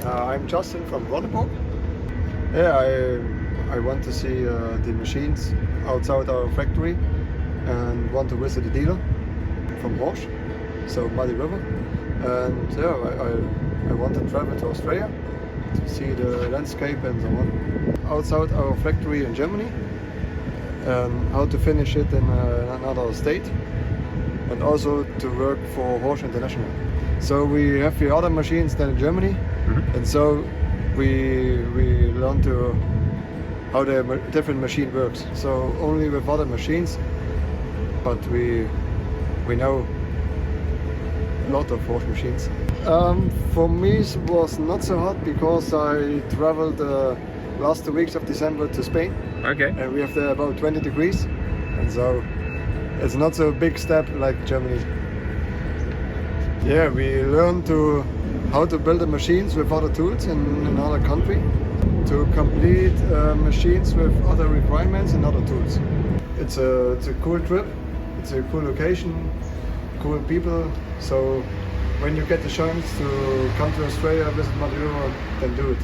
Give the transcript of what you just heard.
I'm Justin from Ronneburg. Yeah, I want to see the machines outside our factory and want to visit the dealer from Horsch, so Muddy River. And yeah, I want to travel to Australia to see the landscape and so on. Outside our factory in Germany, and how to finish it in another state, and also to work for Horsch International. So we have the other machines than in Germany, and so we learn to how the different machine works. So only with other machines, but we know a lot of Horsch machines. For me it was not so hard because I traveled last 2 weeks of December to Spain. Okay. And we have there about 20 degrees, and so it's not so big step like Germany. Yeah, we learn how to build the machines with other tools in another country, to complete machines with other requirements and other tools. It's a cool trip, it's a cool location, cool people. So when you get the chance to come to Australia, visit Madeira, then do it.